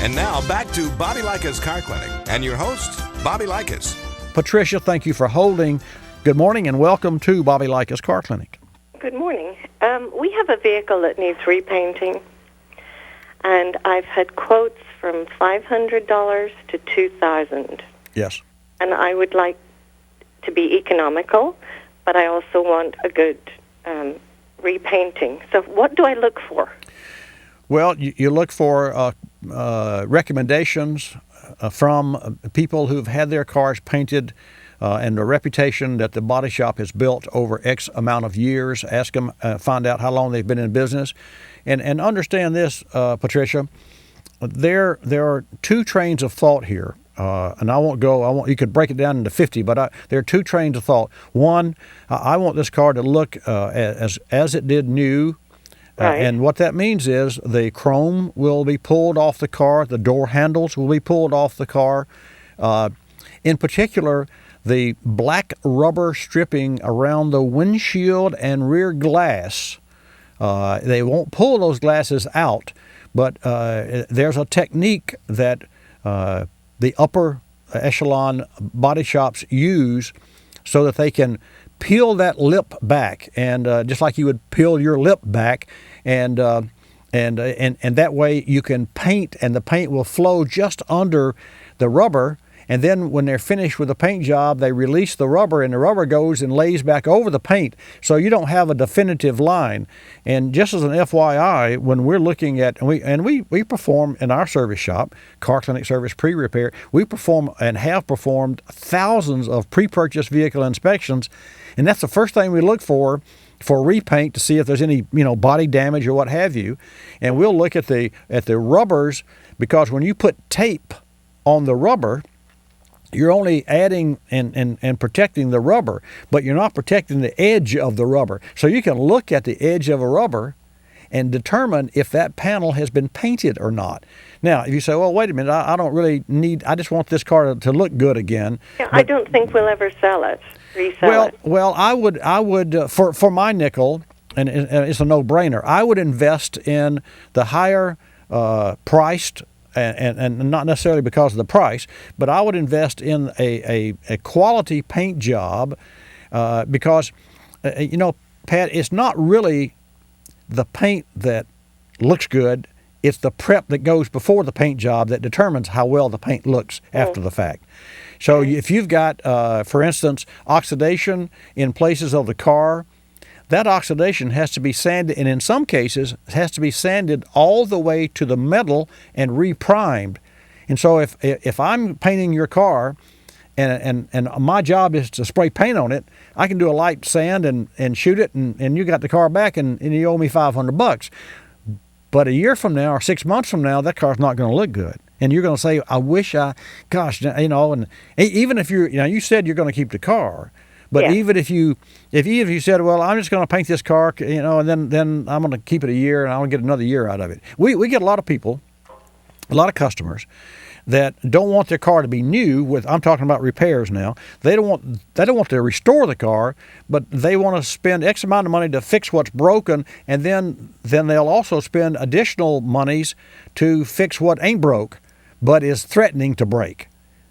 And now back to Bobby Likis Car Clinic and your host, Bobby Likis. Patricia, thank you for holding. Good morning and welcome to Bobby Likis Car Clinic. Good morning. We have a vehicle that needs repainting, and I've had quotes from $500 to $2,000. Yes. And I would like to be economical, but I also want a good repainting. So what do I look for? Well, you look for recommendations from people who've had their cars painted and a reputation that the body shop has built over X amount of years. Ask them, find out how long they've been in business. And understand this, Patricia, there are two trains of thought here. And you could break it down into 50, but there are two trains of thought. One, I want this car to look as it did new. Right. And what that means is the chrome will be pulled off the car, the door handles will be pulled off the car. In particular, the black rubber stripping around the windshield and rear glass, they won't pull those glasses out, but there's a technique that the upper echelon body shops use so that they can peel that lip back, and just like you would peel your lip back, and that way you can paint, and the paint will flow just under the rubber. And then when they're finished with the paint job, they release the rubber, and the rubber goes and lays back over the paint, so you don't have a definitive line. And just as an FYI, when we're looking at, we perform in our service shop, Car Clinic Service Pre-Repair, we perform and have performed thousands of pre-purchase vehicle inspections, and that's the first thing we look for repaint, to see if there's any body damage or what have you. And we'll look at the rubbers, because when you put tape on the rubber, you're only adding and protecting the rubber, but you're not protecting the edge of the rubber. So you can look at the edge of a rubber and determine if that panel has been painted or not. Now, if you say, well, wait a minute, I just want this car to look good again. Yeah, I don't think we'll ever resell it. Well, I would for my nickel, and it's a no-brainer, I would invest in the higher priced, and not necessarily because of the price, but I would invest in a quality paint job, because, Pat, it's not really the paint that looks good, it's the prep that goes before the paint job that determines how well the paint looks after the fact. So if you've got, for instance, oxidation in places of the car, that oxidation has to be sanded, and in some cases has to be sanded all the way to the metal and reprimed. And so if I'm painting your car and my job is to spray paint on it, I can do a light sand and shoot it, and you got the car back, and you owe me $500. But a year from now or 6 months from now, that car's not going to look good. And you're going to say, and even if you said you're going to keep the car, but yeah. even if you said, well, I'm just going to paint this car, and then I'm going to keep it a year and I'm going to get another year out of it. We get a lot of people, a lot of customers that don't want their car to be new. I'm talking about repairs now. They don't want to restore the car, but they want to spend X amount of money to fix what's broken, and then they'll also spend additional monies to fix what ain't broke, but is threatening to break.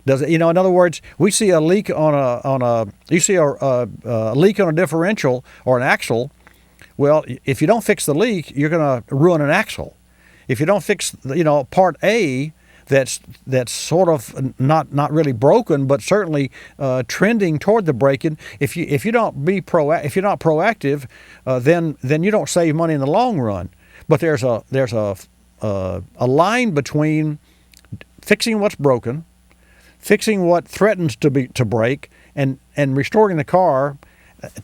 Does it? In other words, we see a leak on a leak on a differential or an axle. Well, if you don't fix the leak, you're going to ruin an axle. If you don't fix, part A, that's sort of not really broken, but certainly trending toward the breaking. If you're not proactive, then you don't save money in the long run. But there's a line between fixing what's broken, fixing what threatens to break, and restoring the car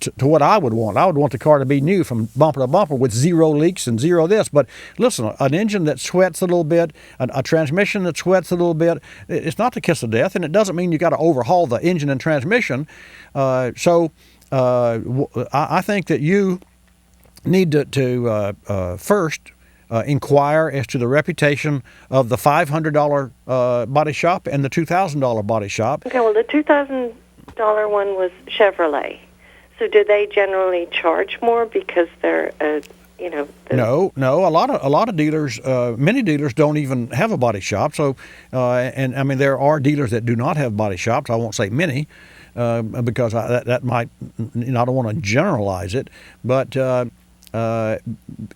to what I would want. I would want the car to be new from bumper to bumper with zero leaks and zero this. But listen, an engine that sweats a little bit, a transmission that sweats a little bit, it's not the kiss of death, and it doesn't mean you got to overhaul the engine and transmission. So I think that you need to first inquire as to the reputation of the $500 body shop and the $2,000 body shop. Okay, well, the $2,000 one was Chevrolet. So do they generally charge more because they're a No. A lot of dealers, many dealers don't even have a body shop. So, and I mean, there are dealers that do not have body shops. I won't say many, because that might, I don't want to generalize it. But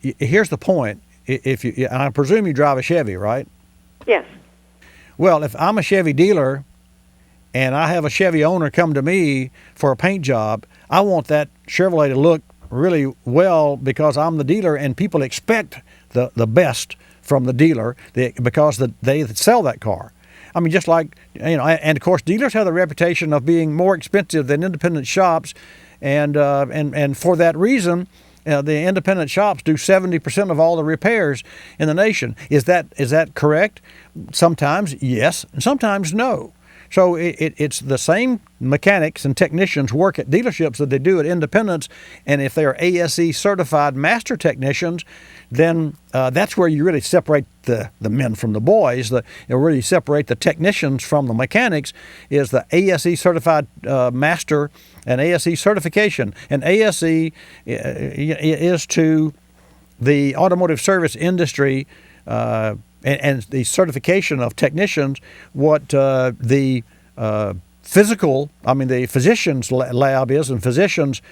here's the point: if you, I presume you drive a Chevy, right? Yes. Well, if I'm a Chevy dealer and I have a Chevy owner come to me for a paint job, I want that Chevrolet to look really well because I'm the dealer, and people expect the best from the dealer because they sell that car. I mean, just like, and of course, dealers have the reputation of being more expensive than independent shops, and for that reason, the independent shops do 70% of all the repairs in the nation. Is that correct? Sometimes yes, and sometimes no. So it's the same mechanics and technicians work at dealerships that they do at independents, and if they are ASE certified master technicians, then that's where you really separate the men from the boys. You really separate the technicians from the mechanics is the ASE certified master and ASE certification. And ASE is to the automotive service industry and the certification of technicians what the physician's lab is, and physicians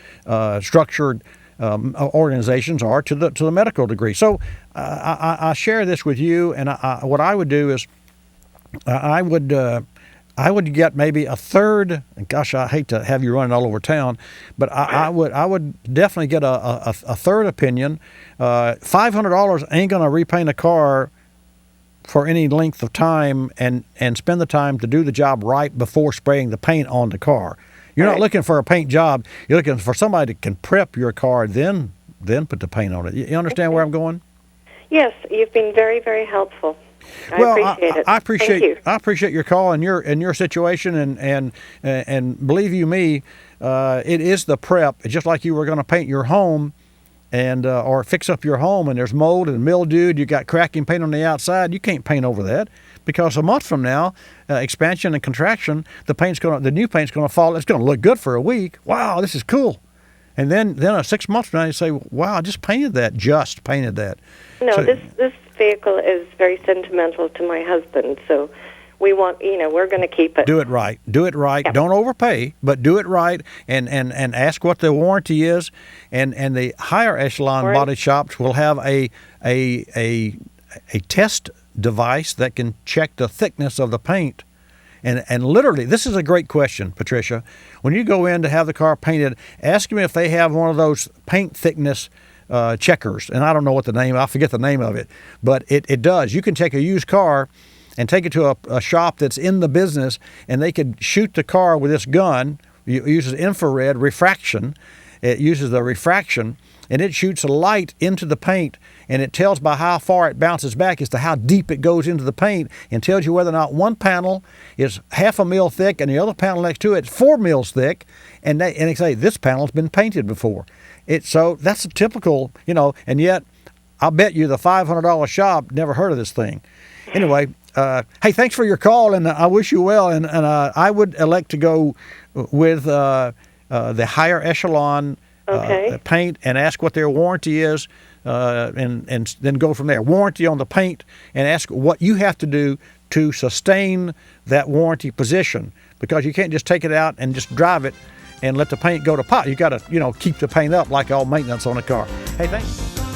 structured organizations are to the medical degree. So I share this with you, and what I would do is I would get maybe a third. Gosh, I hate to have you running all over town, but I would definitely get a third opinion. $500 ain't gonna repaint a car for any length of time, and spend the time to do the job right before spraying the paint on the car. You're not looking for a paint job. You're looking for somebody that can prep your car, then put the paint on it. You understand where I'm going? Yes, you've been very, very helpful. I appreciate it. I appreciate your call and your situation, and believe you me, it is the prep. Just like you were going to paint your home, and or fix up your home, and there's mold and mildew, you got cracking paint on the outside. You can't paint over that, because a month from now, expansion and contraction, the new paint's going to fall. It's going to look good for a week. Wow, this is cool. And then 6 months from now, you say, wow, I just painted that. No, so, this vehicle is very sentimental to my husband, so we want, we're going to keep it. Do it right. Yep. Don't overpay, but do it right, and ask what the warranty is, and the higher echelon body shops will have a test device that can check the thickness of the paint. And literally, this is a great question, Patricia. When you go in to have the car painted, ask them if they have one of those paint thickness checkers. And I don't know what I forget the name of it, but it does. You can take a used car and take it to a shop that's in the business, and they could shoot the car with this gun. It uses infrared refraction. It uses the refraction, and it shoots a light into the paint, and it tells by how far it bounces back as to how deep it goes into the paint, and tells you whether or not one panel is 0.5 mil thick and the other panel next to it is 4 mils thick, and they say this panel's been painted before. So that's a typical, and yet I'll bet you the $500 shop never heard of this thing. Anyway, hey, thanks for your call, and I wish you well. And I would elect to go with the higher echelon paint and ask what their warranty is, and then go from there. Warranty on the paint, and ask what you have to do to sustain that warranty position, because you can't just take it out and just drive it and let the paint go to pot. You got to, keep the paint up like all maintenance on a car. Hey, thanks.